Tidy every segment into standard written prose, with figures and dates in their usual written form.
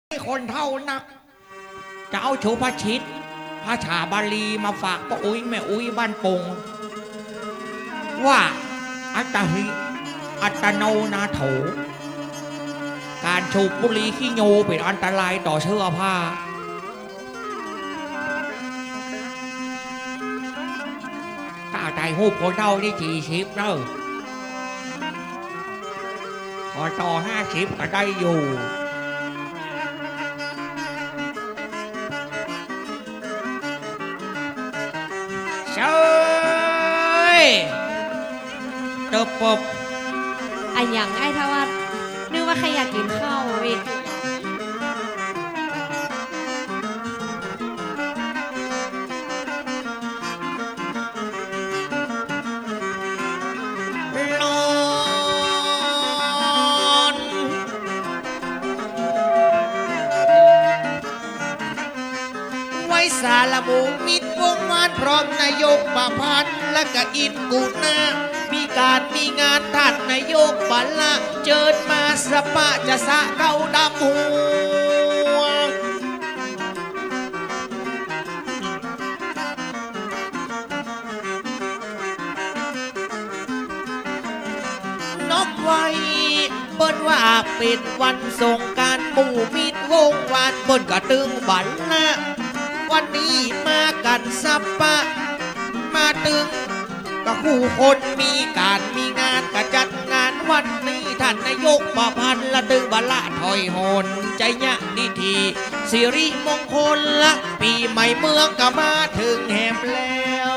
คนเท่านักจะเอาโชภชิตพระชาบาลีมาฝากป้าอุ้ยแม่อุ้ยบ้านปงว่าอัตหิอัตโนนาโถการสูบบุหรี่ขี้โยเป็นอันตรายต่อเสื้อผ้าถ้าใจหูคนเท่านี่40เนอะพอต่อ50ก็ได้อยู่เจ้ยเติบปบอันอย่างไอ้ทวัดนึกว่าใครอยากกินข้าวอีกสารบูมิตรวงวานพร้อมนายกประพันธ์และก็อินกูนามีงานท่านนายกบัลละเจิดมาสปะจะสะเก้าดำหัวนกไว้เปิ้นว่าเป็นวันสงกรานต์หมู่มิตรวงวานเปิ้นก็ตึงบัลละวันนี้มากันสัปปะมาตึงก็คู่คนมีงานก็จัดงานวันนี้ท่านนายกประพันธ์ละตึงบะละถอยหนใจยะดีทีสิริมงคลละปีใหม่เมืองก็มาถึงแหมแล้ว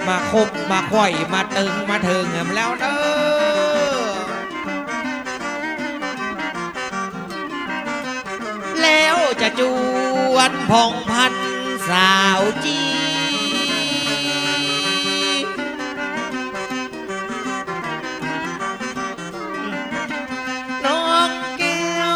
มาคบมาค่อยมาตึงมาถึงแหมแล้วเด้อแล้วจะจวนพองพันสาวจีน้องแก้ว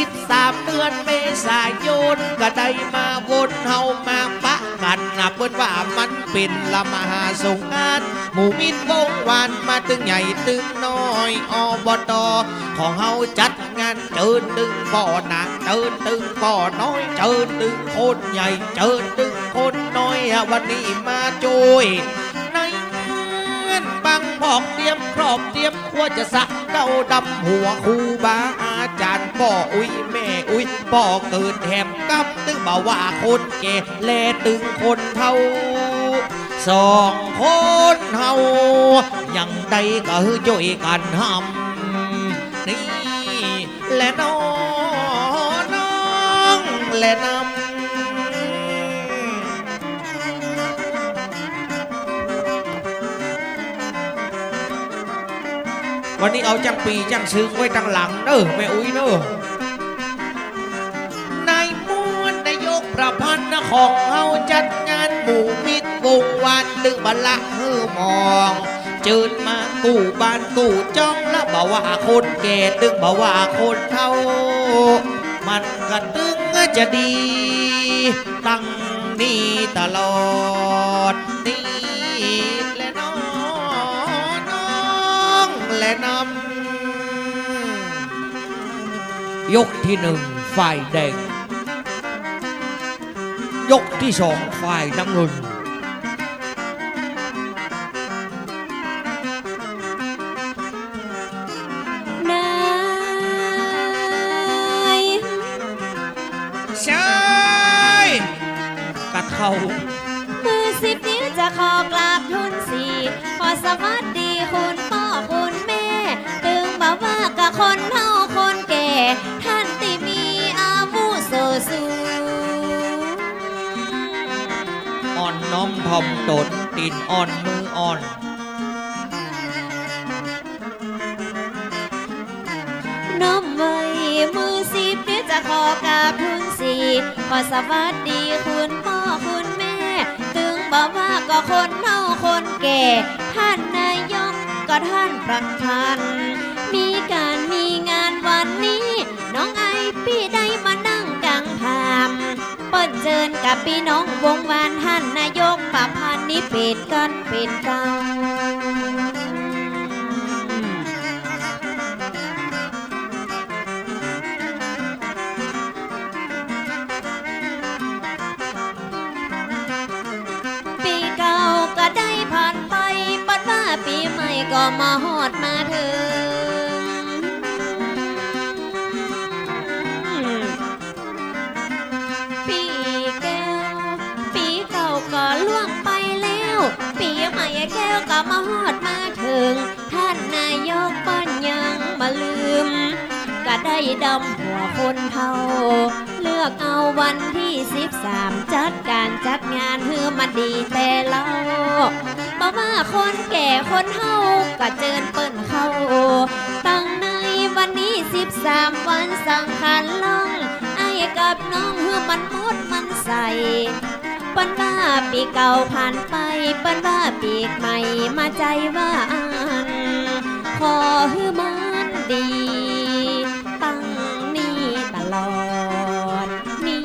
13 เดือนเมษายนก็ได้มาวนเฮามาปะกันนะเปิ้นว่ามันเป็นละมหาสงกรานต์หมู่มิตรวงวานมาตึงใหญ่ตึงน้อยอบตของเฮาจัดงานเจิญตึงพ่อหนักเจิญตึงพ่อน้อยเจิญตึงคนใหญ่เจิญตึงคนน้อยวันนี้มาโจยในเงินบังบอกเตรียมครอบเตรียมครัวจะสะเก้าดำหัวครูบาอาจารย์พ่ออุ้ยแม่อุ้ยพ่อเกิดแหมกับตึงบ่าว่าคนแก่แลตึงคนเท่า2 คนเฮายังใดก็ย่อยกันหำนี่และน้องและนำวันนี้เอาจังปีจังซึ้งไว้ตั้งหลังเด้อแม่อุ้ยเด้อนายม้วนนายกประพันธ์ของเฮาจัดงานหมู่มิตรวงวานตึงบัลละฮือมองเจิญมากู้บ้านกู้จ้องแล้วบอกว่าคนแก่ตึงบอกว่าคนเฒ่ามันก็ตึงจะดีตั้งนี้ตลอดนี่และน้องและนำยกที่1ฝ่ายแดงยกที่2ฝ่ายน้ำเงินมือ10 นิ้วจะขอกราบทุน4ขอสวัสดีคุณพ่อคุณแม่ตึงบอกว่ากับคนเฒ่าคนแก่ท่านที่มีอาวุโสสูงอ่อนน้อมถ่อมตนตีนอ่อนมืออ่อนน้อมไว้มือ10 นิ้วจะขอกราบทุน4ขอสวัสดีคุณพ่อคุณแม่ตึงบอกว่าก็คนเฒ่าคนแก่ท่านนายกก็ท่านประธานมีงานวันนี้น้องไอพี่ได้มานั่งกลางพามเปิดเจิญกับพี่น้องวงวานท่านนายกประพันธ์นี้เป็นกันเป็นเก่า อ ก็มาฮอดมาถึงปีแก้วปีเก่าก็ล่วงไปแล้วปีใหม่แก้วก็มาฮอดมาถึงท่านนายกป้อนยังมาลืมก็ได้ดำหัวคนเฒ่าเลือกเอาวันที่13จัดการจัดงานเฮือมันดีแต่เราบ่ว่าคนแก่คนเฒ่าก็เจิญเปิ้นเข้าตั้งในวันนี้13วันสังขารล่องไอ้กับน้องเฮือมันมดมันใสเปิ้นว่าปีเก่าผ่านไปเปิ้นว่าปีใหม่มาใจว่าอันขอฮือมันดีตั้งนี้ตลอดนี่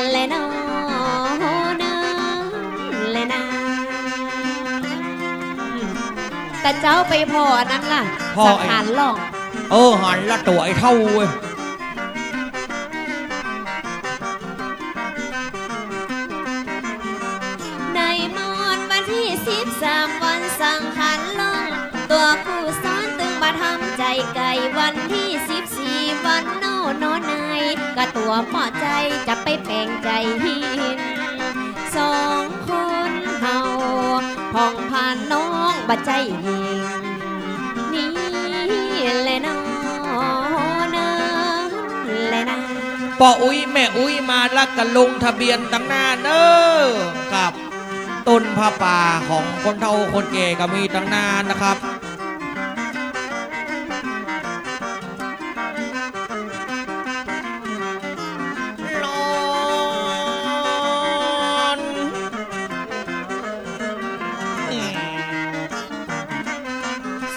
แหละน้อนะแหละนะแต่เจ้าไปพอนั้นล่ะสังขารล่องหันละตัวไอ้เท่าเว้ยในมอนวันที่13วันสังขารล่องตัวผู้สอนตึงมาทำใจไก่วันที่14วันโน่นอนในก็ตัวหมอใจจะไปแปลงใจหิน2คนเฮาพ่องผ่านน้องบัดใจหิงนี่แหละน้อนะแหละนะป่ออุ้ยแม่อุ้ยมาลักกันลงทะเบียนตั้งหน้าเนอกับต้นผ้าป่าของคนเฒ่าคนแก่ก็มีตั้งนานนะครับ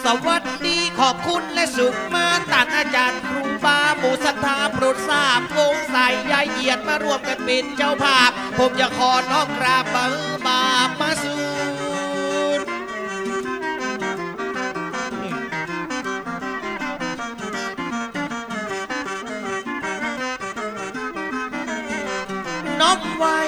สวัสดีขอบคุณและสุขมาตัดอาจารย์ครูบาหมู่ศรัทธาโปรดทราบวงสายยายเหยียดมารวมกันเป็นเจ้าภาพผมจะขอน้อมกราบบาปมาสูญน้อมไว้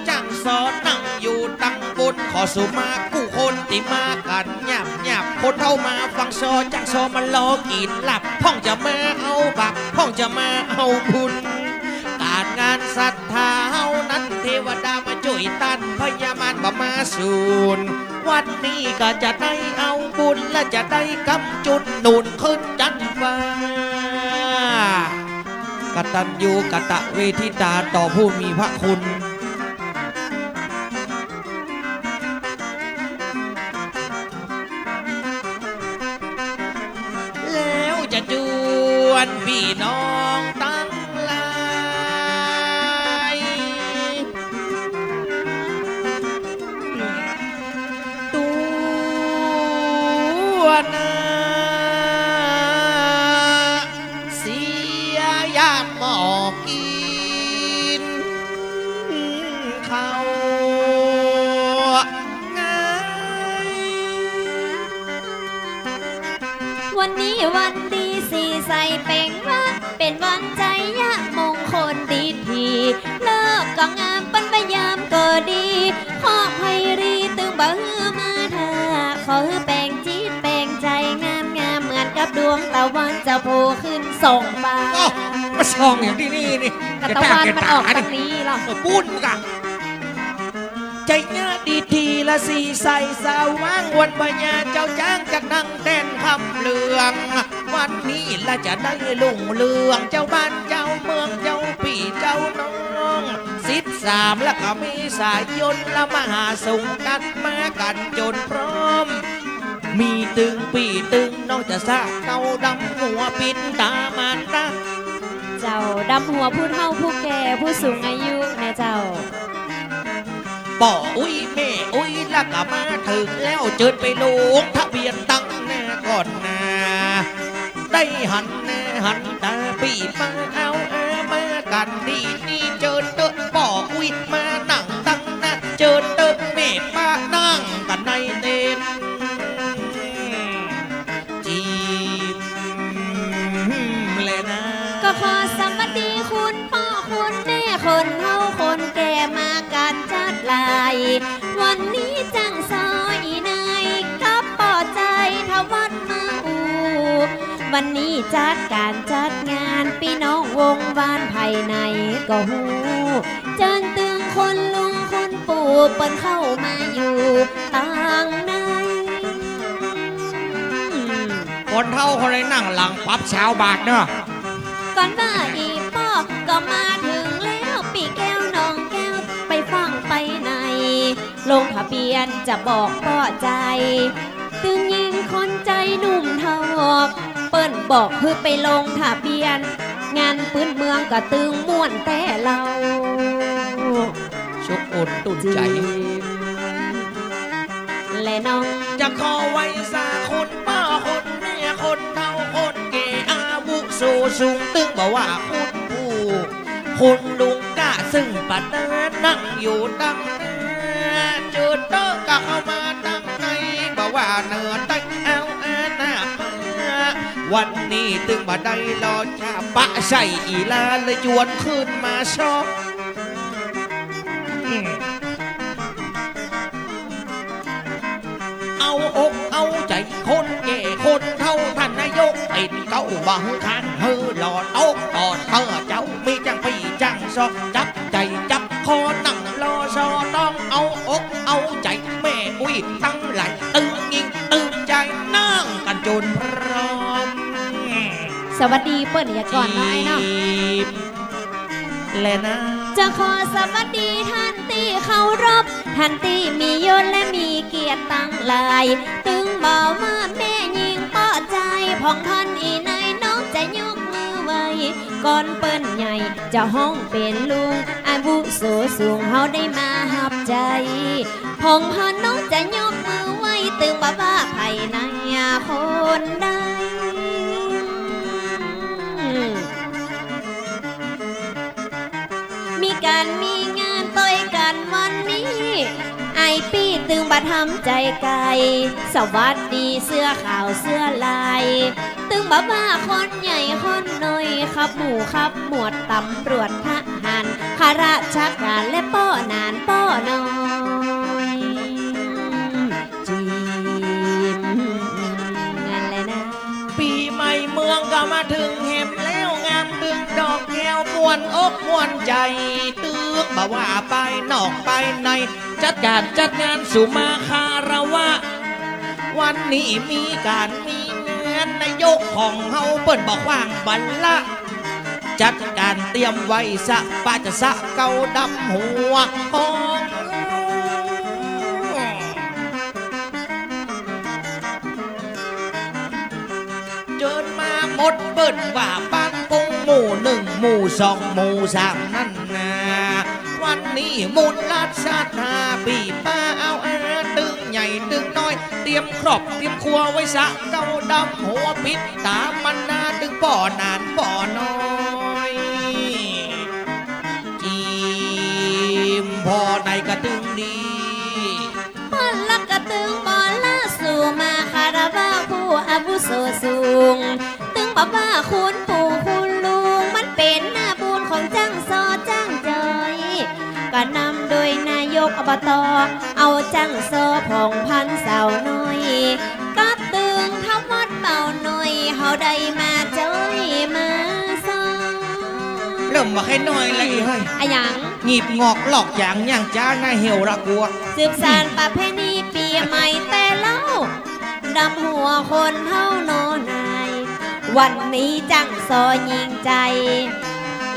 จังสอนนั่งอยู่ตั้งบนขอสุมากู้คนที่มากันหยับคนเท่ามาฟังโซจังโซมันล้อกินหลับพ่องจะมาเอาบักพ่องจะมาเอาบุญการงานศรัทธาเฮานั้นเทวดามาช่วยตันพญามารบ่มาสูญวันนี้ก็จะได้เอาบุญและจะได้กำจุดหนุนขึ้นจันฟ้ากตัญญูกตเวทิตาต่อผู้มีพระคุณแล้วจะจวนพี่น้องตั้งหลายตัวนาเสียยามหมอกกินเขาวันนี้วันดีสีใสเป่งว่าเป็นวันใจยะมงคลดีทีเลิกก็งามปันพยามก็ดีขอให้รีตึงบ่ฮือมาเธอขอแป่งจิตแป่งใจงามเหมือนกับดวงตะวันจะโผล่ขึ้นส่องบานมาส่องอย่างที่นี่กตะวันมันออกตรงนี้หรอปุ้นกันใจเนื้อดีทีละสีใสสาวว่างวันปัญญาเจ้าจ้างจากนั่งเต้นคำเลืองวันนี้ละจะได้ลุ่งเรืองเจ้าบ้านเจ้าเมืองเจ้าพี่เจ้าน้อง13แล้วก็มีสายยนต์ละมหาสงกันมากันจนพร้อมมีตึงปีตึงน้องจะซะเต้าดำหัวปิดตามันตาเจ้าดำหัวผู้เฒ่าผู้แก่ผู้สูงอายุนะเจ้าป่ออุ้ยแม่อุ้ยละก็มาถึงแล้วเจิญไปลงทะเบียนตั้งหน้าก่อนนาได้หันหน้าหันตาปีมาเอามากันดีนี่เจิญเตอะป่ออุ้ยมานั่งตั้งหน้าเจิญเตอะแม่มานั่งกันในเต็นจีบเลยนะก็ขอสวัสดีคุณพ่อคุณแม่คนเฒ่าคนแก่มากันจัดลายวันนี้จังซอยนายกับป่อ วันนี้จัดการจัดงานพี่น้องวงวานภายในก็หูเจิญตึงคนลุงคนปู่เปิ้นเข้ามาอยู่ต่างใน คนเท่าคนเลยนั่งหลังปับชาวบาทเนอะ ก่อนว่าอีป้อก็มาถึงแล้วปีแก้วน้องแก้วไปฟังไปในลงทะเบียนจะบอกป้อใจตึงยิงคนใจหนุ่มเทอกเปิ้นบอกคือไปลงทะเบียน งานปืนเมืองก็ตึงม่วนแต่เรา ชุกอุ่นตุ่นใจ และน้อง จะขอไว้สาคนป้าคนแม่คนเฒ่าคนแก่อาวุโสสูงตึงบอกว่าคุณปู่คุณลุงกะซึ่งปัดเดินนั่งอยู่ตั้งจุดโต๊ะก็เข้ามาตั้งในบอกว่าเนื้อตั้งเอาหน้าวันนี้ตึงมาได้รอชาปะใส่อีลาเลยจวนขึ้นมาชอบเอาอกเอาใจคนแก่คนเท่าท่านนายกเป็นเก้าบังคันเฮอหลอดโต๊ะตอดเธอเจ้ามีจังปีจังซอกจับใจจับคอนั่งรอซอต้องเอาอกเอาใจแม่อุ้ยตั้งไหลตึงยิงตึงใจนั่งกันจนพร้อม สวัสดีเปิ้นอย่าก่อนน้อยเนาะ และนะ จะขอสวัสดีท่านที่เคารพท่านที่มียศและมีเกียรติตั้งหลายตึงบอกว่าแม่ยิงป้อใจพ่องท่านอีในน้องจะยกมือไว้ก่อนเปิ้นใหญ่จะห้องเป็นลุงอาวุโสสูงเฮาได้มาหับใจพ่องท่านน้องจะยกมือไว้ตึงบอกว่าภายในคนใด มีการมีงานต่อยกันวันนี้ไอปี้ตึงบัดทำใจไกลสวัสดีเสื้อขาวเสื้อลายตึงบ่ว่าคนใหญ่คนน้อยขับหมู่ขับหมวดตำรวจทหารข้าราชการและป้อนานป้อน้อยจีมนั่นแหละนะ ปีใหม่เมืองก็มาถึงเห็บแล้วงามดึงดอกแก้วมวนอกมวนใจตึกบ่ว่าไปนอกไปในจัดการจัดงานสุมาคารวะวันนี้มีการมีงานนายกของเฮาเปิ้นบอกว่างบัลละจัดการเตรียมไว้สะปาจะสะเกาดำหัวของเจิญมาหมดเปิ้นว่าบ้านกงหมู่หนึ่งหมู่สองหมู่สามนั่นนะวันนี้มูลราชาธาปีป้าเอาตึงใหญ่ตึงน้อยเตรียมครอบเตรียมครัวไว้สะเก้าดำหัวปิดตามมันนาตึงป่อนานป่อน้อยจีมพอในกระตึงดี ปอนลักกระตึงบอลล่าสู่มาคาราบาวผู้อาวุโสสูงตึงบอกว่าคุณปู่คุณลุงมันเป็นหน้าบุญของจ้างซอจ้างจอยก็นำโดยนายกอบตเอาจ้างซอพองพันสาวน้อยก็ตึงทำวัดเป่าหน่อยเฮาได้มาจอยมาซอ เริ่มมาให้น้อยเลยเฮ้ย อะหยัง หงีบงอกหลอกอย่างย่างจ้าหน้าเหี่ยวระกัว สืบสานประเพณีปีใหม่แต่เล่าดำหัวคนเท่าโนนายวันนี้จังซอยิงใจ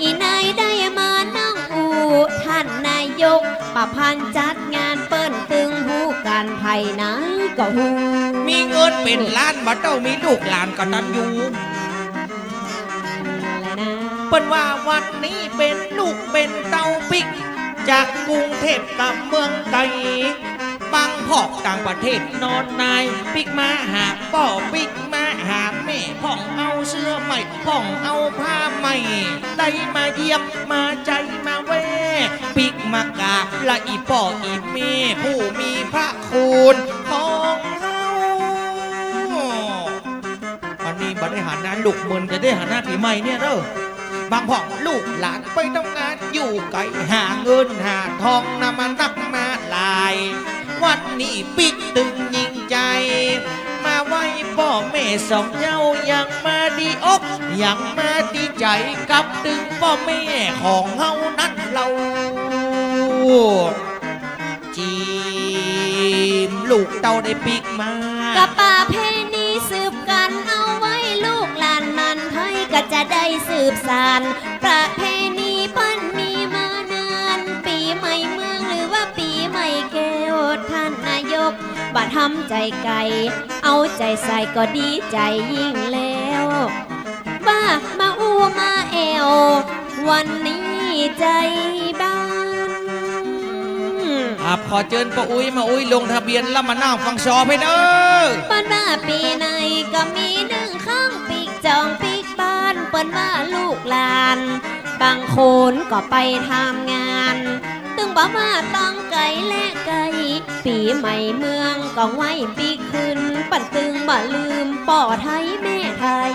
อีนายได้มานั่งอูท่านนายกประพันธ์จัดงานเปิ้นตึงหูกันภายในก็หู มีเงินเป็นล้านมาเต้ามีลูกหลานก็ตันอยู่ อะไรนะ เปิ้นว่าวันนี้เป็นลูกเป็นเต้าปิก จากกรุงเทพกับเมืองไกลบางพอกต่างประเทศนอนนายปิกมาหาป่อปิกมาหาแม่พ่องเอาเสื้อใหม่พ่องเอาผ้าใหม่ได้มาเยี่ยมมาใจมาแวปิกมากราบละอีป่ออีแม่ผู้มีพระคุณของเฮาวันนี้บริหารงานลูกเมืองจะได้หาหน้าปีใหม่เนี่ยเด้อบางพ่องลูกหลานไปทำงานอยู่ไกลหาเงินหาทองนำมานับมาลาย วันนี้ปิกตึงยิงใจ มาไว้พ่อแม่สองเย้ายังมาดีอกยังมาดีใจกับตึงพ่อแม่ของเฮานั้นเราจีมลูกเต้าได้ปีกมา กับป่าเพณีสืบกันเอาไว้ลูกหลานมันให้ก็จะได้สืบสานประเพณีปั้นมีมานานปีใหม่เมืองหรือว่าปีใหม่แก้วท่านนายกบัดทำใจไก่เอาใจใส่ก็ดีใจยิ่งแล้วบ้ามาอู้มาแอววันนี้ใจบ้าน ครับขอเชิญป้าอุ้ยมาอุ้ยลงทะเบียนแล้วมานั่งฟังชอไปเด้อ เปิ้นว่าปีไหนก็มีหนึ่งข้างปีกจองปีกบ้านเปิ้นว่าลูกหลานบางคนก็ไปทำงานตึงบอกว่าต้องไกลและไกลปีใหม่เมืองก็ไว้ปีขึ้นปั่นตึงบ่ลืมป่อไทยแม่ไทย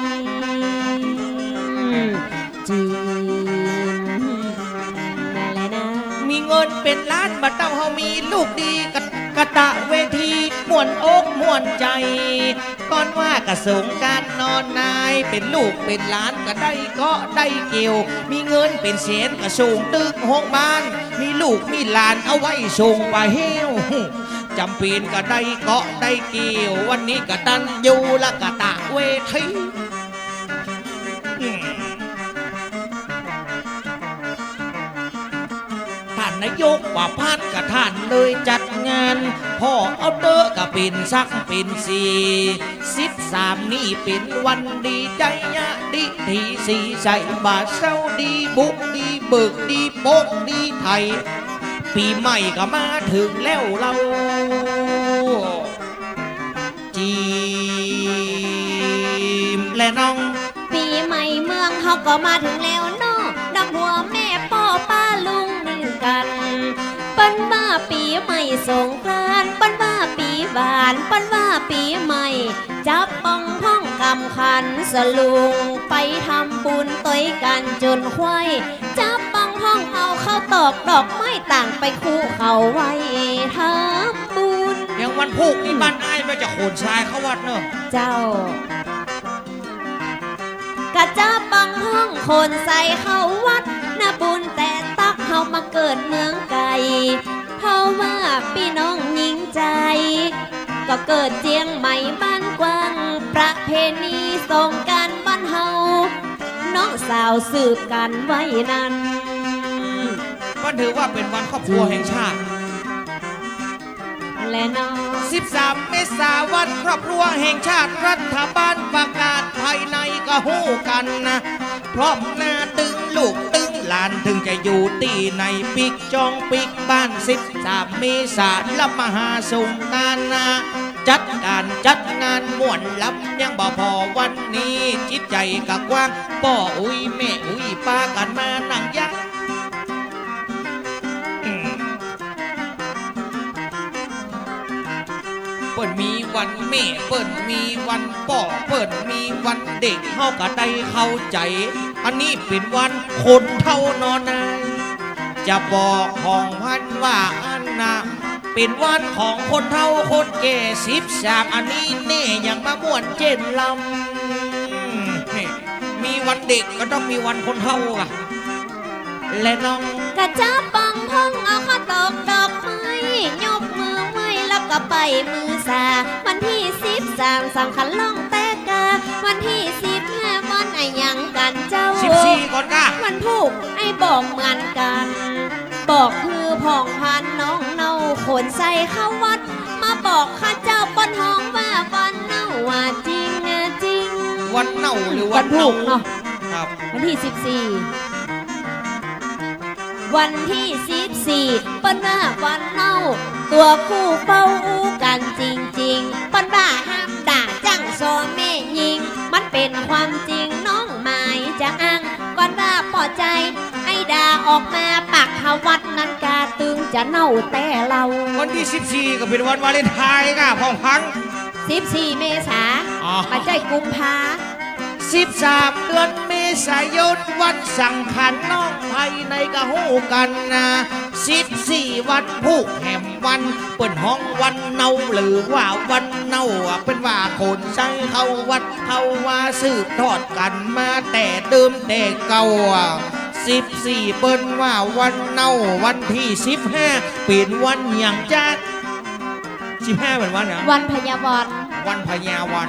จีนนั่นแหละนะ มีเงินเป็นล้านมาเต้าเฮามีลูกดีกะตะเวทีม่วนอกม่วนใจก่อนว่ากระสงการนอนนายเป็นลูกเป็นหลานก็ได้ก็ได้เกี่ยว มีเงินเป็นแสนก็ส่งตึกห้องบ้านมีลูกมีหลานเอาไว้ส่งไปเฮวจำเป็นก็ได้เกาะได้เกี่ยววันนี้ก็ตันอยู่ละกะตะเวทีท่านนายกว่าพานกับท่านเลยจัดงานพ่อเอาเตอกับเป็นสักเป็น13นี่เป็นวันดีใจยะดีทีสีใสบาเศร้าดีบุกดีเบิกดีโปกดีไทยปีใหม่ก็มาถึงแล้วเราจีมและน้อง ปีใหม่เมืองเขาก็มาถึงแล้วเนาะดังหัวแม่พ่อป้าลุงนี่กันปั้นว่าปีใหม่สงกรานต์ปั้นว่าปีบานปั้นว่าปีใหม่จับปองห้องกำขันสลุงไปทำบุญต้อยกันจนควายจับปองห้องเอาเข้าตอกดอกไม้ต่างไปคู่เขาไว้ทำบุญ อย่างวันพุกนี่บ้านไอ้ายไม่จะโขนชายเขาวัดเนอะ เจ้ากะจ้าปังห้องคนใส่เข้าวัดนาบุญแต่ตักเข้ามาเกิดเมืองไก่เพราะว่าพี่น้องหญิงใจ ก็เกิดเจียงใหม่บ้านกว้างประเพณีส่งกันบ้านเฮาน้องสาวสืบกันไว้นั้น ก็ถือว่าเป็นวันครอบครัวแห่งชาติ และน้อง 13 เมษายนวันครอบครัวแห่งชาติรัฐบาลประกาศภายในก็หู้กันนะพร้อมหน้าตึงลูกตึงหลานถึงจะอยู่ตีในปิกจองปิกบ้าน13 เมษายนละมหาสงกรานต์นะจัดการจัดงานม่วนล้ำยังบ่พอวันนี้จิตใจกะกว้างป่ออุ้ยแม่อุ้ยป้ากันมานั่งยักเปิ่นมีวันแม่เปิ่นมีวันป่อเปิ่นมีวันเด็กเฮาก็ได้เข้าใจ อันนี้เป็นวันคนเท่านอนนายจะบอกของพันว่าอันน่ะเป็นวันของคนเท่าคนแก่13อันนี้แน่ยังมาม่วนเจนลำนี่มีวันเด็กก็ต้องมีวันคนเท่าอะและน้อง กะจ้าปังห้องเอาข้าวตอกดอกไม้ยกมือไหว้แล้วก็ไปมือสาวันที่13สำคัญล่องแต่กาวันที่15วันไอ้ยังกันเจ้า 14ก่อนก้า วันผูกไอ้บอกเหมือนกัน บอกคือผ่องพันน้องเนาขนใส่เข้าวัด มาบอกข้าเจ้าปนห้องว่าวันเนาว่าจริงนะจริง วันเน่าหรือ วั วัน น ผู เน่าก เนาะ ครับ วันที่14วันที่14ปนว่าวันเน่าตัวคู่เฝ้าอู้กันจริงๆปนว่าห้ามด่าจังโซแม่ยิง มันเป็นความจริงน้องหมายจะอ้างก่อนว่าปอใจไอ้ด่าออกมาปากหาวัดนั้นกาตึงจะเน่าแต่เรา วันที่14ก็เป็นวันวาเลนไทน์ก้าพ่อพัง 14 เมษา อ๋อ ปัจจัยกุมภา 13 เดือนเม ษายนวันสังขารน้องไทยในกะหูกันนะ14วันผูกแหมวันเปิดห้องวันเนาหรือว่าวันเนาเป็นว่าคนใช้เข้าวัดเข้าว่าสืบทอดกันมาแต่เดิมแต่เก่า14เปิ้นว่าวันเนาวันที่15เป็นวันอย่างจัด15เป็นวันเหรอ วันพยาวัน วันพญาวัน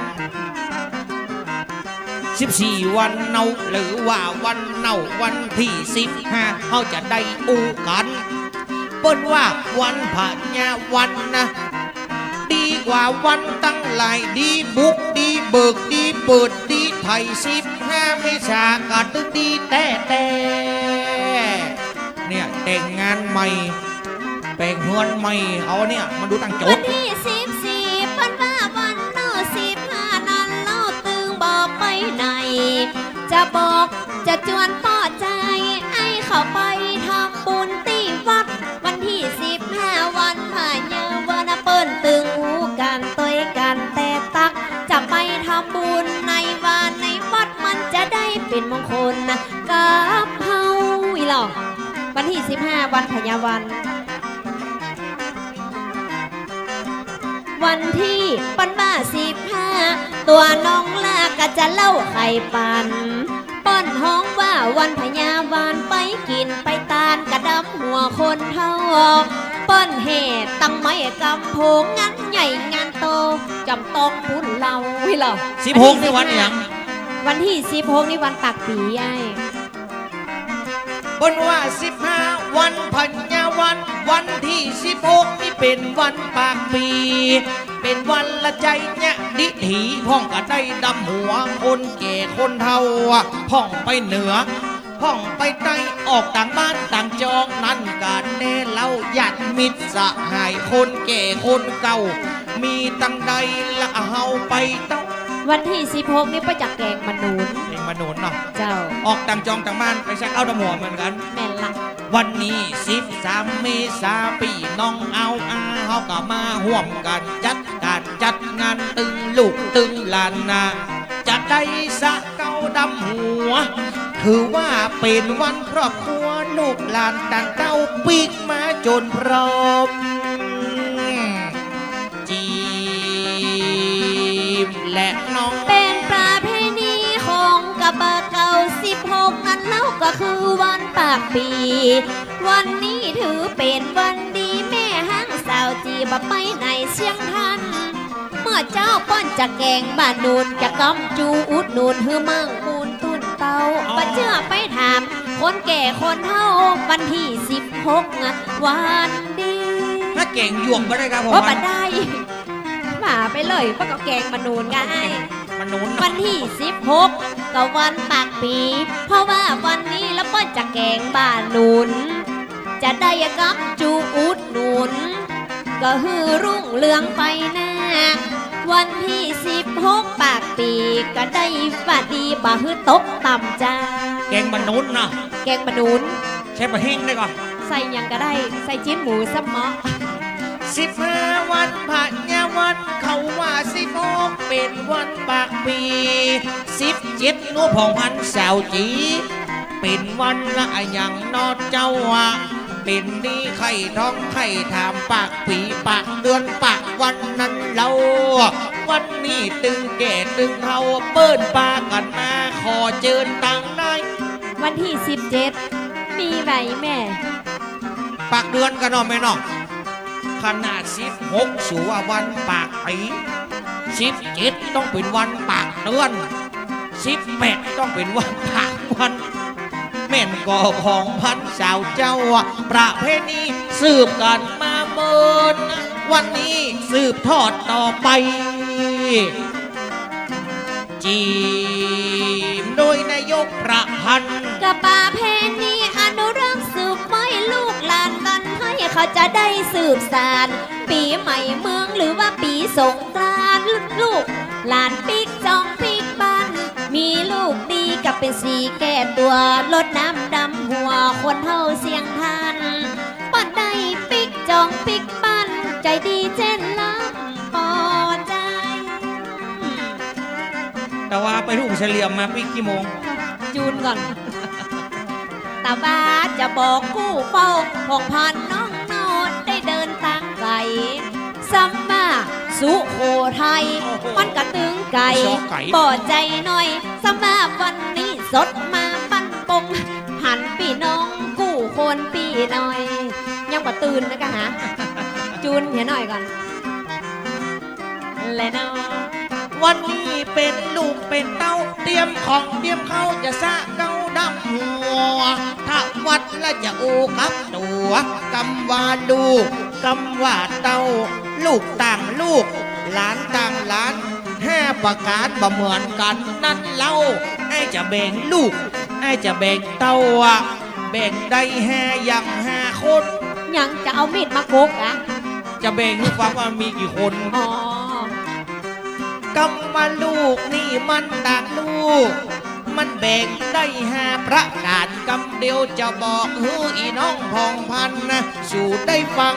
14วันเนาหรือว่าวันเนาวันที่15เขาจะได้อูกันเปิ้นว่าวันพญาวันนะดีกว่าวันตั้งหลายดีบุกดีเบิกดีเปิดดีไทย15ไม่ชากัดดีแต่เนี่ยแต่งงานใหม่แปลงเฮือนใหม่เอาเนี่ยมาดูตั้งโจ วั ท น ย์ ที่14เปิ้นว่าวันเนา15นั้นเล่าตึงบอกไปไหน จะบอกจะจวนต่อใจไอ้เข้าไปทำบุญที่วัด วันที่15วันพญาวันเปิ้นตึงหูกันตัวกันแต่ตัก จะไปทำบุญในวันในวัดมันจะได้เป็นมงคลนะกับเฮาอีหรอวันที่15วันพญาวัน วันที่ปันบ้า15ตัวน้องลาก็จะเล่าไข่ปันป้อนห้องว่าวันพญาวานไปกินไปตาลกระดำหัวคนเท่าป้อนเหตุตั้งไม้กำโพงงานใหญ่งานโตจำต้องพูดเราวิหรอ 16นี่วันอย่าง วันที่16นี่วันปากปีไอ้ บนว่า15วันพญาวันวันที่16นี่เป็นวันปากปีเป็นวันละใจเนี่ยดิถีพ่องก็ได้ดำหัวคนแก่คนเฒ่าพ่องไปเหนือพ่องไปใต้ออกต่างบ้านต่างจองนั่นการแน่เล่าญาติมิตรสหายคนแก่คนเก่ามีตั้งใดละเฮาไปเต้า วันที่16นี่ประจักษ์แกงมนุน เองมาโนนเนาะ เจ้า ออกต่างจองต่างบ้านไปชักเอาดำหัวเหมือนกัน แม่นละ วันนี้13เมษาปีน้องเอาเฮาก็มาห่วมกันจัดการจัดงานตึงลูกตึงหลานนาจะได้สะเก้าดำหัว ถือว่าเป็นวันครอบครัวลูกหลานต่างเก้าปีกมาจนพร้อมจีมและน้อง เป็นประเพณีของกระบะเก่า16นั้นเล่าก็คือวันปากปี วันนี้ถือเป็นวันดีแม่ห้างสาวจีบไปในเชียงทัน เมื่อเจ้าป้อนจะแกงบ้านนูนจะกำจูอุดนูนฮือมั่งมูนตุนเตาปะเชื่อไปถาม คนแก่คนเฒ่าวันที่16นะวันดี ถ้าเก่งหยวกไม่ได้ครับผม ว่าบันได้มาไปเลยเพราะก็แกงมานูนไง มันนุน วันที่16ก็วันปากปี เพราะว่าวันนี้แล้วก็จะแกงบ้านหนุน จะได้กับจูอุดหนุน ก็ฮือรุ่งเรืองไปหน้า วันที่16ปากปีก็ได้ฝาดีบ่ฮือตกต่ำจ้า เก่งมันนุนเนาะ แกงมานุน ใช้ปะหิ้งได้ก่อน ใส่หยังก็ได้ใส่จิ้นหมูสมอ 15วันผ่านยาวันเขาว่า16เป็นวันปากปี17นูผ่องพันสาวจีเป็นวันละอย่างนอดเจ้าเป็นดีไข่ท้องไข่ถามปากปีปากเดือนปากวันนั้นเราวันนี้ตึงแก่ตึงเทาเปิ้นปากันมาขอเจิญตังได้ วันที่17มีไหมแม่ ปากเดือนกันเนาะแม่เนาะขนาด16สูว่าวันปากปี17ต้องเป็นวันปากเดือน18ต้องเป็นวันปากวันแม่นก่อของพันสาวเจ้าประเพณีสืบกันมาเมินวันนี้สืบทอดต่อไปจีมโดยนายกประพันธ์ กระป่าเพณีอนุรักษ์สืบไม่ลูกหลานกันให้เขาจะได้สืบสานปีใหม่เมืองหรือว่าปีสงกรานต์ลูกหลานปิกจองปิกบ้านมีลูกดีกับเป็นสีแก่ตัวลดน้ำดำหัวคนเฮาเสียงทันปัดได้ปิกจองปิกบ้านใจดีเช่นล้ำปอใจ แต่ว่าไปทุ่งเฉลี่ยมมาปีกี่โมง จูนก่อนตาบาจะบอกกู้เฝ้าพองพันน้องโนดได้เดินทางไกลซัมมาสุโขทัยมันกระตึงไก่บ่ใจหน่อยซัมมาวันนี้สดมาปั้นปงหันพี่น้องกู้คนพี่หน่อยยังบ่ตื่นนะกะฮะจูนเหียหน่อยก่อนและน้องวันนี้เป็นลูกเป็นเต้าเตรียมของเตรียมเข้าจะสะเก้าดำหัวถ้าวัดและจะอูกับตัวกำว่าลูกกำว่าเต้าลูกต่างลูกหลานต่างหลานห้าประกาศบ่เหมือนกันนั่นเล่าไอ้จะแบ่งลูกไอ้จะแบ่งเต้าแบ่งได้ห้าอย่างห้าคนยังจะเอามีดมาโกกอะจะแบ่งให้ฟังว่ามีกี่คนอ๋อ กำมาลูกนี่มันต่างลูกมันแบ่งได้ห้าประกาศกำเดียวจะบอกฮืออีน้องพองพันนะสู่ได้ฟัง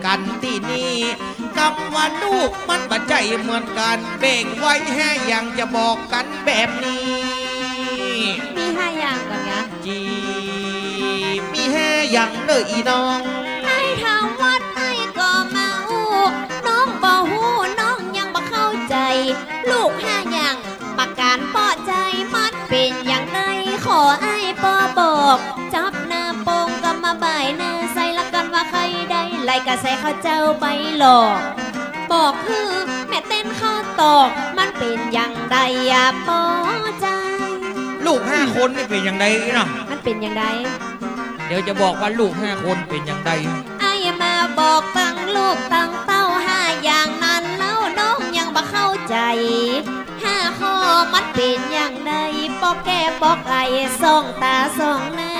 กันที่นี่กำว่าลูกมันปัจจัยเหมือนกันแบ่งไว้ห้าอย่างจะบอกกันแบบนี้มีห้าอย่างก่อนนะจีมีห้าอย่างเลยอีน้องให้ทำวัดให้ก็มาอู้น้องบ่หูน้องยังบ่เข้าใจลูกห้าอย่างประการป้อใจมันเป็นอย่างไรขอไอ้ป้อบอกจับหน้าโปงก็มาบ่ายหน้าใส่ละกันว่าใครได้ไล่กระแสเขาเจ้าไปหลอกบอกคือแม่เต้นข้าวตอกมันเป็นอย่างไรอย่าป้อใจลูกห้าคนนี่เป็นอย่างไรเนาะมันเป็นอย่างไรเดี๋ยวจะบอกว่าลูกห้าคนเป็นอย่างไรไอ้มาบอกตั้งลูกตั้งเต้าห้าอย่างนั้นแล้วน้องยังบ่เข้าใจห้าข้อมันเป็นอย่างไรปอกแก้ปอกไอ้ส่องตาส่องหน้า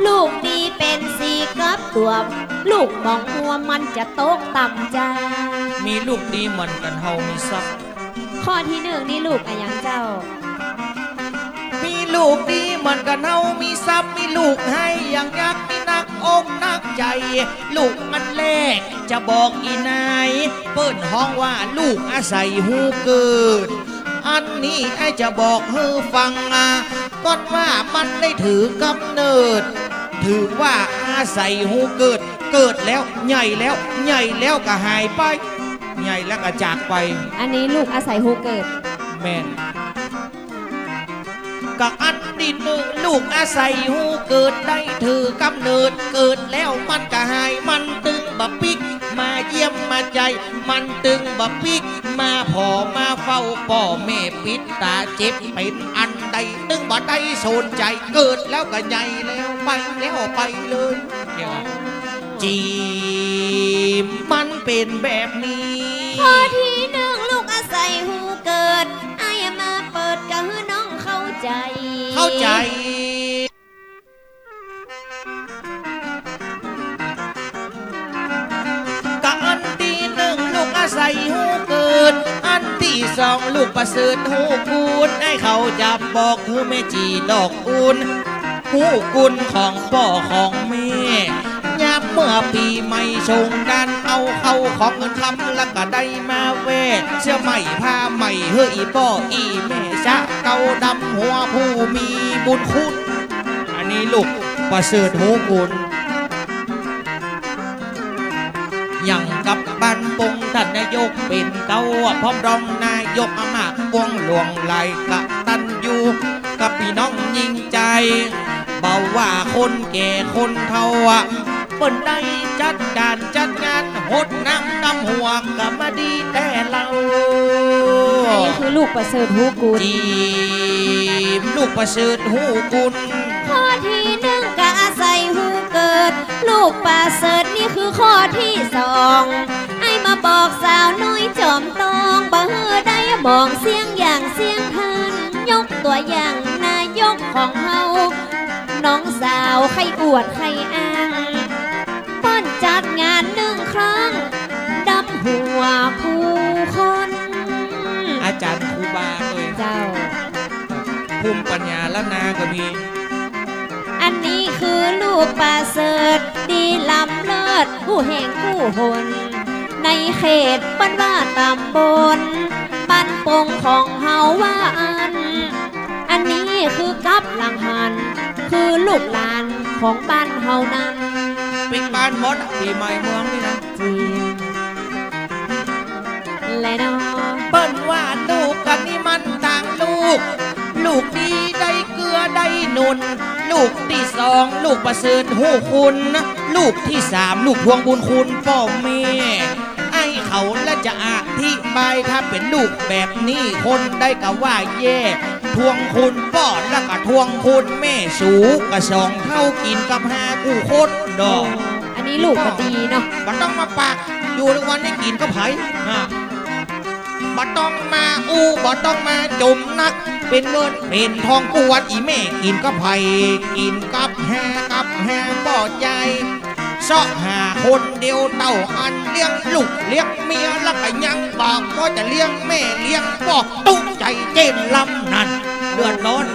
ลูกดีเป็นสีกับตัวลูกมองมัวมันจะตกต่ำใจมีลูกดีเหมือนกันเฮามีทรัพย์ข้อที่หนึ่งนี่ลูกอะไรอย่างเจ้ามีลูกดีเหมือนกันเฮามีทรัพย์มีลูกให้อย่างยักษ์มีนักอกนักใจลูกมันแรกจะบอกอีนายเปิ้นห้องว่าลูกอาศัยหูเกิดอันนี้ไอ้จะบอกให้ฟังก่อนว่ามันได้ถือกำเนิดถือว่าอาศัยหูเกิดเกิดแล้วใหญ่แล้วใหญ่แล้วก็หายไปใหญ่แล้วก็จากไปอันนี้ลูกอาศัยหูเกิดแม่นกับอันดินมือลูกอาศัยหูเกิดได้ถือกำเนิดเกิดแล้วมันก็หายมันตึงบะปิกมาเยี่ยมมาใจมันตึงบะปิกมาพอมาเฝ้าป่อแม่ปิดตาเจ็บเป็นอันใดตึงบ่ได้สนใจเกิดแล้วก็ใหญ่แล้วไปแล้วไปเลยจีมมันเป็นแบบนี้ข้อที่หนึ่งลูกอาศัยหูเกิดไอ้มาเปิดกับน้องเข้าใจอันที่หนึ่งลูกอาศัยหูเกิดอันที่สองลูกประเสริฐหูกูลให้เขาจับบอกคือแม่จีดอกอุนหูกุลของพ่อของแม่ยามเมื่อปีใหม่ชงกันเอาเข้าของเงินคำแล้วก็ได้มาแวะเสื้อใหม่ผ้าใหม่เฮ้ยพ่ออีแม่ชะเกาดำหัวผู้มีบุญคุณอันนี้ลูกประเสริฐหูกุลอย่างกับบ้านปงท่านนายกเป็นเก้าพร้อมรองนายกอามากวงหลวงไหลกะตันอยู่กับพี่น้องยิงใจเบาว่าคนแก่คนเฒ่าเปิ้นได้จัดการจัดงานหดน้ำดำหัวกับมาดีแต่เรานี่คือลูกประเสริฐหูกุลจีบลูกประเสริฐหูกุลข้อที่หนึ่งก็อาศัยหูเกิดลูกประเสริฐนี่คือข้อที่สองไอ้มาบอกสาวน้อยจอมตองบ่เฮอได้มองเสียงอย่างเสียงทันยกตัวอย่างนายกของเฮาน้องสาวใครอวดใครอ้างป้อนจัดงานหนึ่งครั้งดำหัวผู้คนอาจารย์ครูบาตัวเจ้าภูมิปัญญาละนาก็มีอันนี้คือลูกประเสริฐดีล้ำเลิศผู้แห่งผู้หนในเขตบ้านว่าตำบลบ้านปงของเฮาว่าอัน นนี้คือกับหลังหันคือลูกหลานของบ้านเฮานั้น ปิดบ้านหมดปีใหม่เมืองนี่นะ จริงและเนาะ เปิ้นว่าลูกกันนี่มันต่างลูก ลูกดีได้เกลือได้หนุน ลูกที่สองลูกประเสริฐหูคุณลูกที่สามลูกพวงบุญคุณพ่อแม่ไอ้เขาและจะอธิบายถ้าเป็นลูกแบบนี้คนได้ก็ว่าแย่ทวงคุณพ่อแล้วก็ทวงคุณแม่สูกระสองเท่ากินกับหากูโคตรดอก อันนี้ลูกก็ดีเนาะ บ่ต้องมาปากอยู่ในวันนี้กินก็ไผ่บ่ต้องมาอู้บ่ต้องมาจมนัก เป็นเงินเป็นทองกวนอีแม่กินก็ไผ่กินกับแฮบ่ใจซอกหาคนเดียวเต่าอันเลี้ยงลูกเลี้ยงเมียแล้วก็ยังบอกว่าจะเลี้ยงแม่เลี้ยงบอกตุ้ใจเจนลำนั่นเดือดร้อน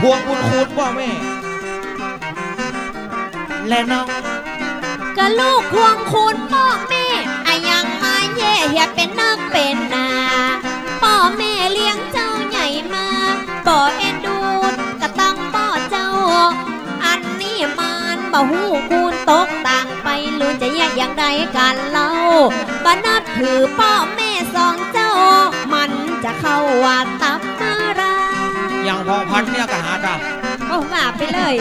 พวงบุญคุณพ่อแม่ และน้อง ก็ลูกควงคุณพ่อแม่อะยังมาแย่เฮียเป็นนักเป็นนาพ่อแม่เลี้ยงเจ้าใหญ่มาบ่เอ็นดูก็ต้องบ่เจ้า อันนี้มันบ่หูคูณตกต่างไปรู้จะแยกอย่างใดกันเล่าบ่นับถือพ่อแม่สองเจ้า มันจะเข้าว่าตับมารา อย่างพองพันเนี่ยก็หาได้ โอ้ว่าไปเลย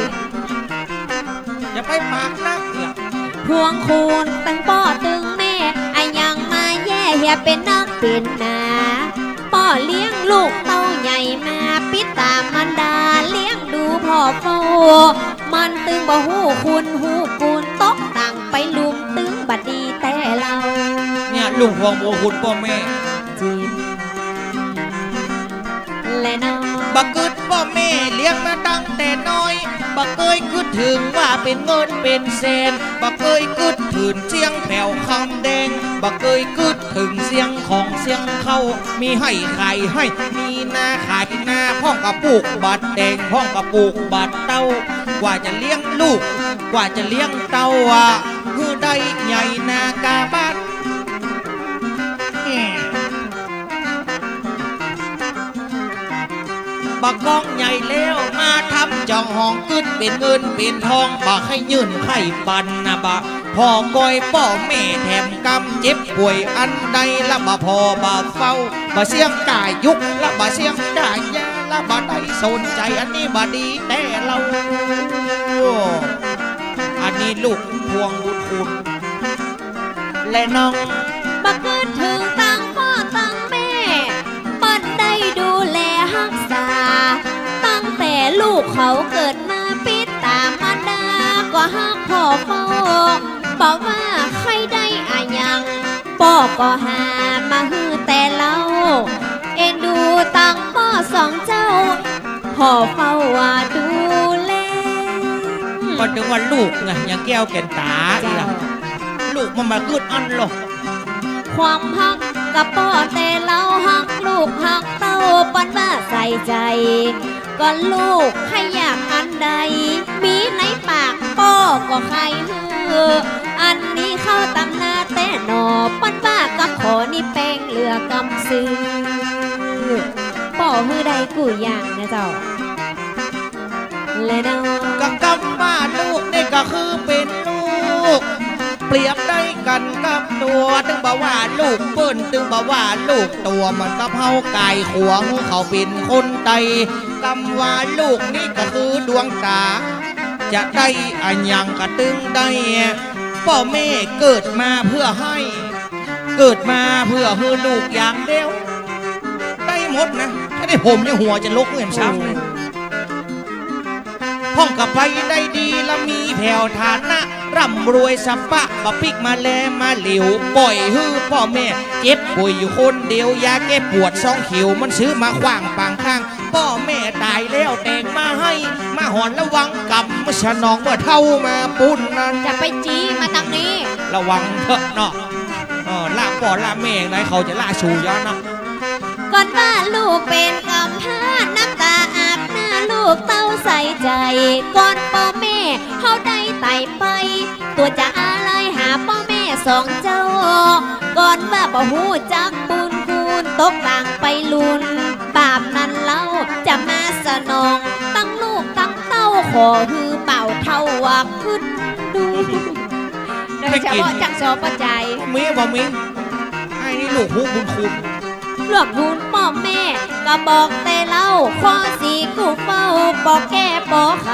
อย่าไปปากนักเนี่ย พวงคูณตั้งป้อตึงแม่อะยังมาแย่เฮียเป็นนักเป็นนาป้อเลี้ยงลูกเต้าใหญ่มาปิดตามันดาเลี้ยงดูพ่อโฟมันตึงบ่หูคุณหูกูนตกต่างไปลุมตึงบัดดีแต่เรา เนี่ยลุงพวงบัวคุณพ่อแม่ จิมและน้อง บักกึดพ่อแม่เลี้ยงมาตั้งแต่น้อยบักเคยคิดถึงว่าเป็นเงินเป็นแสนบักเคยคิดถึงเสียงแผ่วคำแดงบักเคยคิดถึงเสียงของเสียงเขามีให้ขายให้มีนาขายนาพ่องกับปลูกบัดแดงพ่องกับปลูกบัดเต้ากว่าจะเลี้ยงลูกกว่าจะเลี้ยงเต้าอ่ะคือได้ใหญ่นากาบัดบักกองใหญ่แล้วมาทำจองห้องขึ้นเป็นเงินเป็นทองบักให้ยื่นไข่ปันนะบักพ่อก้อยพ่อแม่แถมกำเจ็บป่วยอันใดละบ่พอบ่เฝ้าบ่เสียงกายยุกละบ่เสียงกายยาละบ่ได้สนใจอันนี้บ่ดีแต่เรา อันนี้ลูกพวงบุญคุณและน้อง บักเกิดถึงตั้งพ่อตั้งแม่เปิ้นได้ดูแลรักษาตั้งแต่ลูกเขาเกิดมาปิดตามารดาก็ฮักพ่อพ่อบอกว่าใครได้อะยังพ่อก็หามาฮือแต่เล่าเอ็นดูตั้งพ่อสองเจ้าพ่อเฝ้าว่าดูแล ก็ถึงว่าลูกไงอย่างแก้วแก่นตาอีหล่ะลูกมันมาเกิดอันหรอก ความฮักกับพ่อแต่เราฮักลูกฮักเต้าปันว่าใส่ใจก็ลูกให้อยากอันใด มีในปากพ่อก็ใครฮืออันนี้เข้าตำหน้าแต่หนอปันว่ากับขอนี่แป้งเหลือกำซื้อพ่อฮือใดกูอย่างนะเจ้าและน้อง ก็กำว่าลูกนี่ก็คือเป็นลูก เปรียบได้กันกับตัวถึงบอกว่าลูกเปิ้นถึงบอกว่าลูกตัวมันก็เผากายขวงเขาเป็นคนไตกำว่าลูกนี่ก็คือดวงตา จะได้อันยังก็ตึงได้พ่อแม่เกิดมาเพื่อให้ เกิดมาเพื่อให้ลูกอย่างเดียว ได้หมดนะถ้าได้ผมยังหัวจะลุกเงินช้ำเลยห้องกับไปได้ดีและมีแผ่วฐานะร่ำรวยสับปะบะปิกมาแลมาเหลวปล่อยฮือพ่อแม่เจ็บป่วยอยู่คนเดียวยาแก้ปวดซองเขียวมันซื้อมาขว้างปางข้างพ่อแม่ตายแล้วแต่งมาให้มาหอนระวังกรรมมาฉนองเมื่อเท่ามาปุ้นนั้น จะไปจี้มาตังนี้ ระวังเถอะเนาะล่าพ่อล่าแม่ไหนเขาจะล่าชูย้อนเนาะ ก่อนว่าลูกเป็นกำพร้าน้ำตาอาบหน้าลูกเต้าใส่ใจ ก่อนพ่อแม่เขาได้ไต่ไป ตัวจะอะไรหาพ่อแม่สองเจ้า ก่อนว่าบ่หูจักบุญคุณตกต่างไปลุนบาปนั้นเล่าจะมาส จะนองตั้งลูกตั้งเต้าขอฮือเป่าเท่าว่าขึ้นดูโดยเฉพาะจักรจอประใจย มีบ่มีไอ้นี่ลูกฮูบุญคุณ รวบรูนพ่อแม่ก็บอกแต่เล่าข้อสี่กูเฝ้าบอกแก้ปอไข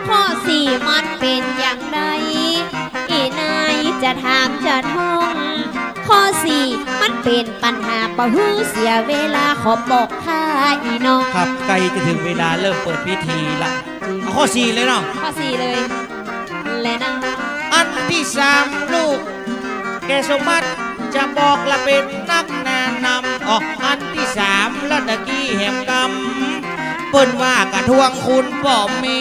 ข้อสี่มันเป็นอย่างไรอีนายจะถามจะท่องข้อสี่มันเป็นปัญหาปะฮือเสียเวลาขอบอกข้าอีน้อง ครับใกล้จะถึงเวลาเริ่มเปิดพิธีละเอาข้อ4เลยเนาะ ข้อสี่เลยและนะ อันที่3ลูกแกสมบัติจะบอกละเป็นนักแนะนำออกอันที่3แล้วตะกี้แห่งกรรมเปิ้นว่ากระทวงคุณพ่อแม่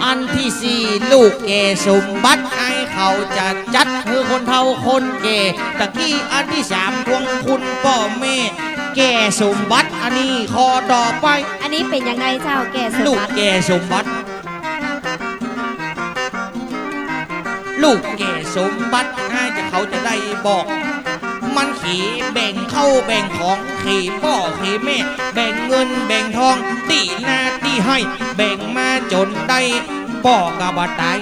อันที่4ลูกแกสมบัติให้เขาจะจัดคือคนเฒ่าคนแก่ตะกี้อันที่3ทวงคุณพ่อแม่แกสมบัติอันนี้ข้อต่อไป อันนี้เป็นอย่างไรเจ้าแก่สม ลูก บัติ แกสมบัติ ลูกแกสมบัติให้จะเขาจะได้บอก มันขี่แบ่งเข้าแบ่งของขี่พ่อขี่แม่ แบ่งเงินแบ่งทองตีหน้าที่ให้ แบ่งมาจนได้พ่อกับบตาย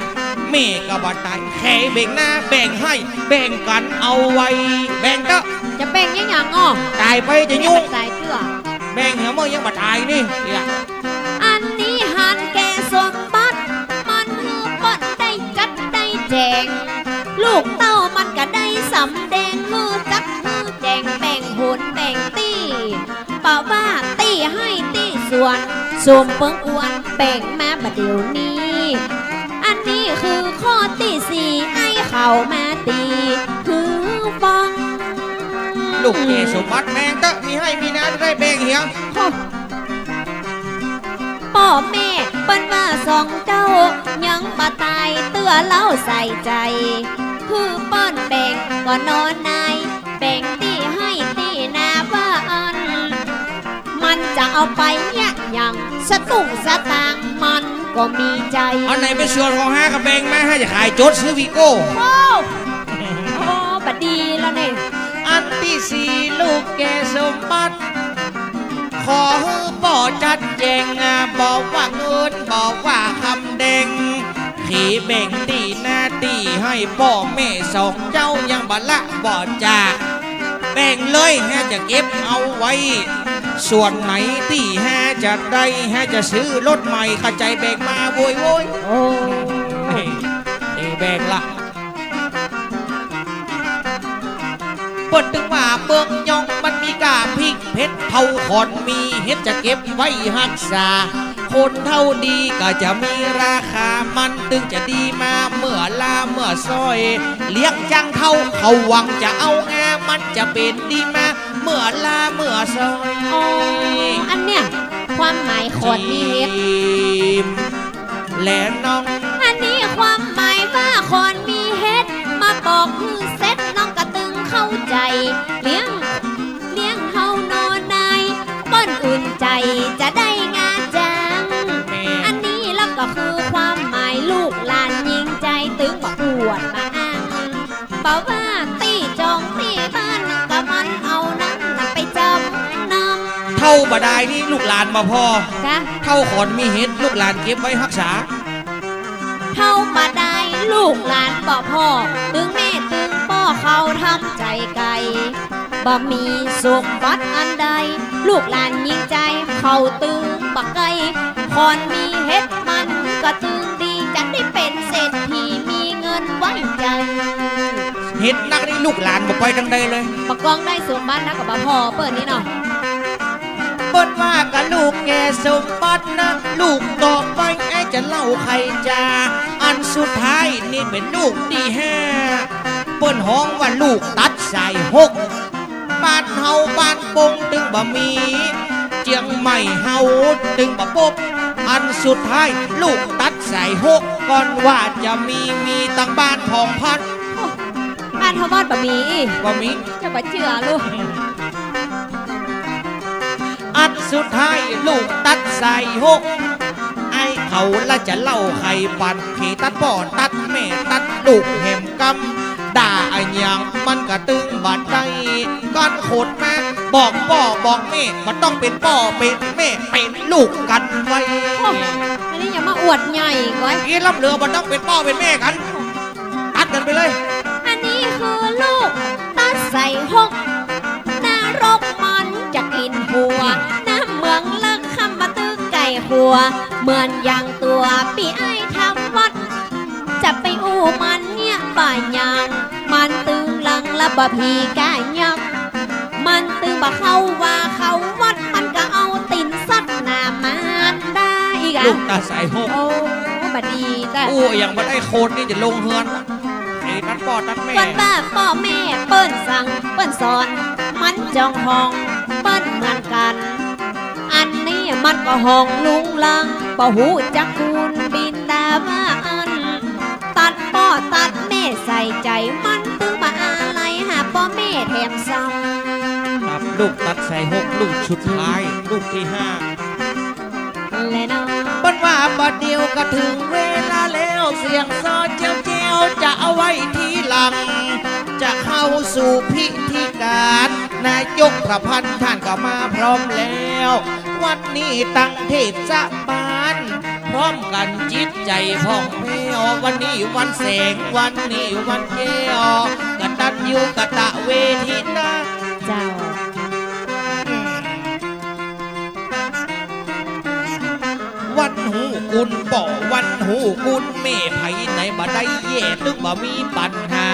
แม่กับบตายแค่แบ่งหน้าแบ่งให้ แบ่งกันเอาไว้ แบ่งก็ จะเป็นยังอย่างอ้อ ตายไปจะยุ่ง ตายเตื้อ แบ่งเหี่ยวเมื่อยังบตายนี่เนี่ย อันนี้หันแก่สมบัติมันฮือเปิดได้จัดได้แจงลูกเต้ามันก็ได้สำแดงฮือจักฮือแจงแบ่งหุนแบ่งตี้ป่าว่าตี้ให้ตี้ส่วนสมเปิงอวนแบ่งมาบัดเดี๋ยวนี้ อันนี้คือข้อที่สี่ให้เขามาตีคือฟัง ลูกแกสมบัติแบ่งก็มีให้มีนะจะได้แบ่งเหี่ยว พ่อแม่เปิ้นว่าสองเจ้ายังบ่ตายเตื้อเล่าใส่ใจ คือเปิ้นแบ่งก็นอนนายแบ่งที่ให้ที่นาว่าอัน มันจะเอาไปเนี่ยอย่างสตุ้งสตางค์มันก็มีใจ อันไหนเป็นส่วนของห้ากับแบ่งมาให้จะขายจดซื้อวีโก้ โอ้โอ้บัดดีแล้วเนี่ย อันที่สี่ลูกแกสมบัติ ขอให้บ่จัดแจงบอกว่าเงินบอกว่าคำแดงขี่แบ่งตีหน้าตีให้พ่อแม่สองเจ้ายังบัละบ่จากแบ่งเลยแฮจะเก็บเอาไว้ ส่วนไหนที่แฮจะได้แฮจะซื้อรถใหม่เข้าใจแบ่งมาโวยโวย โอ้ แบ่งละเปิดถึงว่าเบิ่งยองมันมีกาพริกเพชรเท่าขอนมีเฮ็ดจะเก็บไว้รักษาคนเท่าดีก็จะมีราคามันตึงจะดีมาเมื่อลาเมื่อซอยเลี้ยงจังเท่าเขาหวังจะเอางามันจะเป็นดีมาเมื่อลาเมื่อซอย โอ้อันเนี้ยความหมายขอดมีเฮ็ด และน้อง อันนี้ความหมายว่าคนมีเฮ็ดมาบอกคือเซ็ตน้องกระตึงเข้าใจ เลี้ยงเฮานอนนายเปิ้นอุ่นใจจะได้งานจัง แม่ อันนี้แล้วก็คือความหมายลูกหลานยิงใจตึงมาอวดมาอ้างเปล่าว่าตี้จองตี้บ้านก็มันเอานั้นไปจำนำ เท่าบดายนี่ลูกหลานมาพอ จ้ะ เท่าขอนมีเฮ็ดลูกหลานเก็บไว้รักษา เข้ามาได้ลูกหลานบ่พ่อตึงแม่ตึงพ่อเขาทำใจไกลบ่มีสมบัติอันใด ลูกหลานยิงใจเขาตึงบักไกคอนมีเฮ็ดมันก็ตึงดีจะได้เป็นเศรษฐีมีเงินไว้ใจ เฮ็ดนักนี่ลูกหลานบ่ไปทางใดเลย บักกองได้สมบัตินะกับบ่พ่อเปิดนี่เนาะ เปิ้นว่ากับลูกแกสมบัตินะลูกต่อไปไอ้จะเล่าใครจาอันสุดท้ายนี่เป็นลูกที่ห้าเปิ้นห้องว่าลูกตัดสายหกบ้านเฮาบ้านปงตึงบ่มีเจียงใหม่เฮาตึงบ่พบอันสุดท้ายลูกตัดสายหกก่อนว่าจะมีตั้งบ้านทองพัน บ้านเฮาบ้านบ่มี บ่มี จะบ่เชื่อลูก อันสุดท้ายลูกตัดใส่หกไอ้เขาละจะเล่าไข่ปันขี่ตัดพ่อตัดแม่ตัดลูกแหมกำ ด่าไอ้ยังมันกระตึงบัดใจกันโคตรแม่บอกพ่อบอกแม่มันต้องเป็นพ่อเป็นแม่เป็นลูกกันไว้ โอ้อันนี้อย่ามาอวดใหญ่ไว้ อีรับเรือมันต้องเป็นพ่อเป็นแม่กันตัดกันไปเลย อันนี้คือลูกตาใส่หกนรกมันจะกินหัวน้ำเมืองเลิกคำมาตื้อไก่หัว เหมือนอย่างตัวปีไอ้ทำวัด จะไปอู้มันเนี่ยป่ายังมันตึงหลังและบะพีกายักมันตึงบ่เข้าว่าเขาวัดมันก็เอาตินซัดหน้ามันได้กัน ลูกตาใสหก โอ้บัดดีแต่ อู้อย่างมันได้โคนนี่จะลงเฮือนไอ้นัดพ่อนัดแม่ ก่อนบ้าพ่อแม่เปิ้นสั่งเปิ้นสอน มันจองห้องเปิ้นเหมือนกัน อันนี้มันก็ห้องลุงลังบ่หูจักคุณบินดาว่าอัน ตัดพ่อตัดแม่ใส่ใจมันตึงมาอะไรหาพ่อแม่แถมซ้ ครับลูกตัดใส่หกลูกชุดท้ายลูกที่ห้า ำและน้อง บัดว่าบัดเดียวก็ถึงเวลาแล้วเสียงซอเจียวเจียวจะเอาไว้ทีหลัง จะเข้าสู่พิธีการนายกประพันธ์ท่านก็มาพร้อมแล้ว วันนี้ตั้งเทศบาลพร้อมกันจิตใจพ่องแผ้ววันนี้วันแสงวันนี้วันแก้วกตัญญูกตเวทีนา เจ้า วันหูกุลป่อวันหูกุลเม่ไผไหนบ่ได้แย่นึกบ่มีปัญหา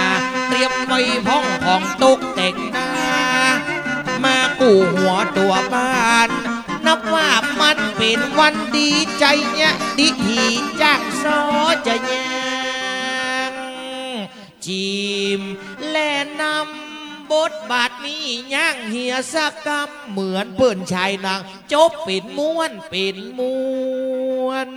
เตรียมไว้พ้องของตกแต่งหน้า มากู้หัวตัวบ้าน นับว่ามันเป็นวันดีใจเนี่ยดีทีจ้างซอจะยังจีมและนำบทบาทนี้ย่างเฮียสักกำเหมือนเปิ่นชายนางจบเป็นม้วนเป็นม้วน